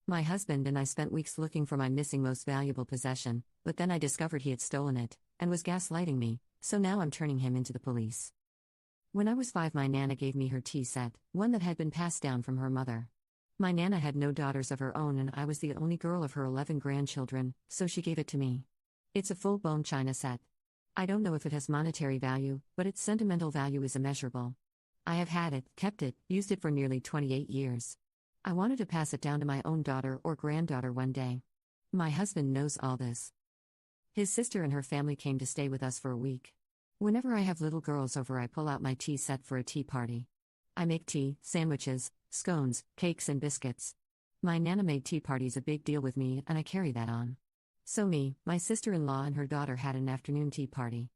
My husband and I spent weeks looking for my missing most valuable possession, but then I discovered he had stolen it, and was gaslighting me, so now I'm turning him into the police. When I was 5, my Nana gave me her tea set, one that had been passed down from her mother. My Nana had no daughters of her own and I was the only girl of her 11 grandchildren, so she gave it to me. It's a full-blown china set. I don't know if it has monetary value, but its sentimental value is immeasurable. I have had it, kept it, used it for nearly 28 years. I wanted to pass it down to my own daughter or granddaughter one day. My husband knows all this. His sister and her family came to stay with us for a week. Whenever I have little girls over, I pull out my tea set for a tea party. I make tea, sandwiches, scones, cakes and biscuits. My Nana made tea parties a big deal with me and I carry that on. So me, my sister-in-law and her daughter had an afternoon tea party.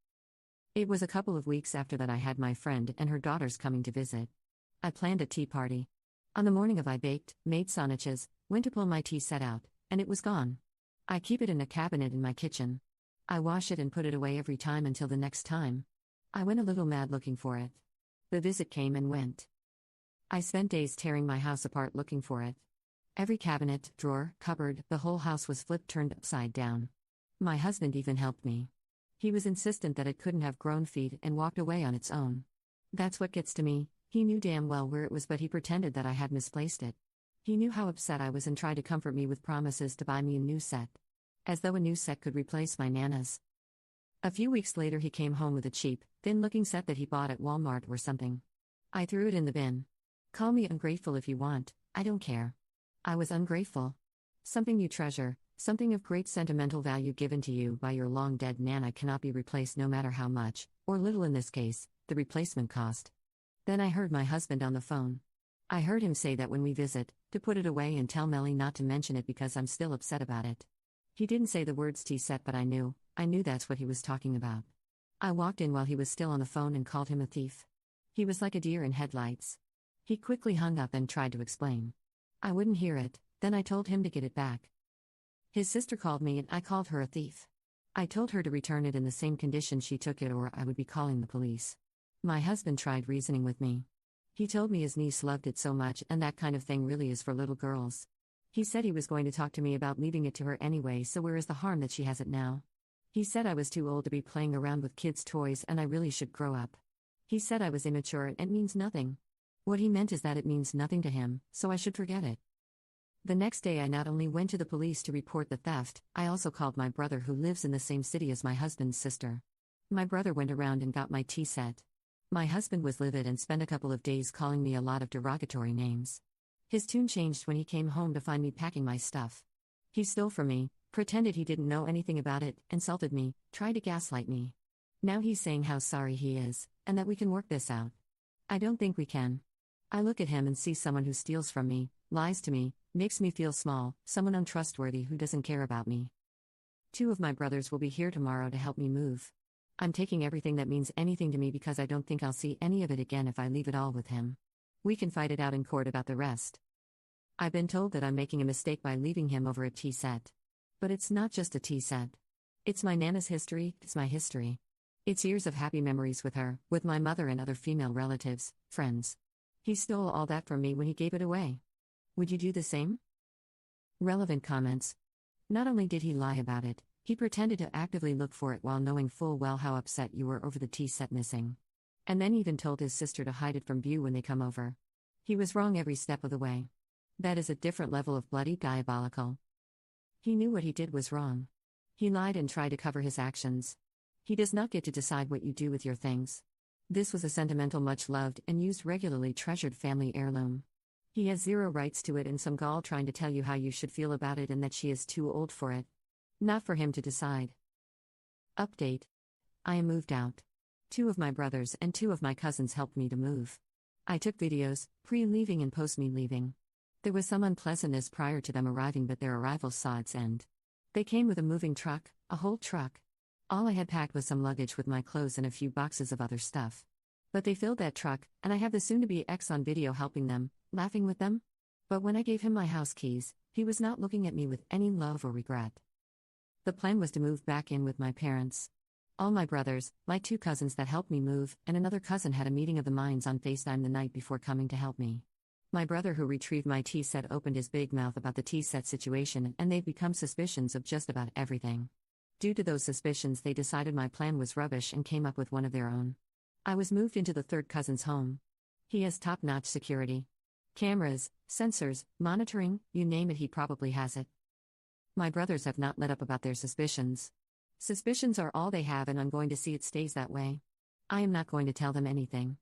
It was a couple of weeks after that I had my friend and her daughters coming to visit. I planned a tea party. On the morning of, I baked, made sandwiches, went to pull my tea set out, and it was gone. I keep it in a cabinet in my kitchen. I wash it and put it away every time until the next time. I went a little mad looking for it. The visit came and went. I spent days tearing my house apart looking for it. Every cabinet, drawer, cupboard, the whole house was flipped, turned upside down. My husband even helped me. He was insistent that it couldn't have grown feet and walked away on its own. That's what gets to me. He knew damn well where it was, but he pretended that I had misplaced it. He knew how upset I was and tried to comfort me with promises to buy me a new set. As though a new set could replace my Nana's. A few weeks later he came home with a cheap, thin-looking set that he bought at Walmart or something. I threw it in the bin. Call me ungrateful if you want, I don't care. I was ungrateful. Something you treasure, something of great sentimental value given to you by your long-dead Nana cannot be replaced no matter how much, or little in this case, the replacement cost. Then I heard my husband on the phone. I heard him say that when we visit, to put it away and tell Melly not to mention it because I'm still upset about it. He didn't say the words tea set, but I knew that's what he was talking about. I walked in while he was still on the phone and called him a thief. He was like a deer in headlights. He quickly hung up and tried to explain. I wouldn't hear it, then I told him to get it back. His sister called me and I called her a thief. I told her to return it in the same condition she took it or I would be calling the police. My husband tried reasoning with me. He told me his niece loved it so much and that kind of thing really is for little girls. He said he was going to talk to me about leaving it to her anyway, so where is the harm that she has it now? He said I was too old to be playing around with kids' toys and I really should grow up. He said I was immature and it means nothing. What he meant is that it means nothing to him, so I should forget it. The next day I not only went to the police to report the theft, I also called my brother who lives in the same city as my husband's sister. My brother went around and got my tea set. My husband was livid and spent a couple of days calling me a lot of derogatory names. His tune changed when he came home to find me packing my stuff. He stole from me, pretended he didn't know anything about it, insulted me, tried to gaslight me. Now he's saying how sorry he is, and that we can work this out. I don't think we can. I look at him and see someone who steals from me, lies to me, makes me feel small, someone untrustworthy who doesn't care about me. 2 of my brothers will be here tomorrow to help me move. I'm taking everything that means anything to me because I don't think I'll see any of it again if I leave it all with him. We can fight it out in court about the rest. I've been told that I'm making a mistake by leaving him over a tea set. But it's not just a tea set. It's my Nana's history, it's my history. It's years of happy memories with her, with my mother and other female relatives, friends. He stole all that from me when he gave it away. Would you do the same? Relevant comments. Not only did he lie about it, he pretended to actively look for it while knowing full well how upset you were over the tea set missing. And then even told his sister to hide it from view when they come over. He was wrong every step of the way. That is a different level of bloody diabolical. He knew what he did was wrong. He lied and tried to cover his actions. He does not get to decide what you do with your things. This was a sentimental, much loved and used regularly treasured family heirloom. He has zero rights to it and some gall trying to tell you how you should feel about it and that she is too old for it. Not for him to decide. Update. I am moved out. 2 of my brothers and 2 of my cousins helped me to move. I took videos, pre-leaving and post-me leaving. There was some unpleasantness prior to them arriving, but their arrival saw its end. They came with a moving truck, a whole truck. All I had packed was some luggage with my clothes and a few boxes of other stuff. But they filled that truck, and I have the soon-to-be ex on video helping them, laughing with them. But when I gave him my house keys, he was not looking at me with any love or regret. The plan was to move back in with my parents. All my brothers, my 2 cousins that helped me move, and another cousin had a meeting of the minds on FaceTime the night before coming to help me. My brother who retrieved my tea set opened his big mouth about the tea set situation, and they've become suspicions of just about everything. Due to those suspicions, they decided my plan was rubbish and came up with one of their own. I was moved into the third cousin's home. He has top-notch security. Cameras, sensors, monitoring, you name it, he probably has it. My brothers have not let up about their suspicions. Suspicions are all they have, and I'm going to see it stays that way. I am not going to tell them anything.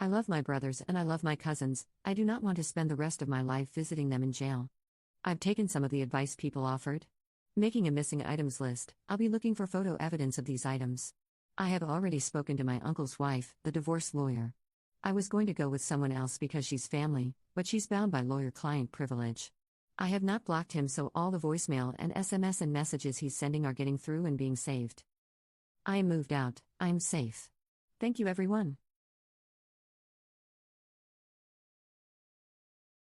I love my brothers and I love my cousins. I do not want to spend the rest of my life visiting them in jail. I've taken some of the advice people offered. Making a missing items list. I'll be looking for photo evidence of these items. I have already spoken to my uncle's wife, the divorce lawyer. I was going to go with someone else because she's family, but she's bound by lawyer-client privilege. I have not blocked him, so all the voicemail and SMS and messages he's sending are getting through and being saved. I am moved out. I am safe. Thank you, everyone.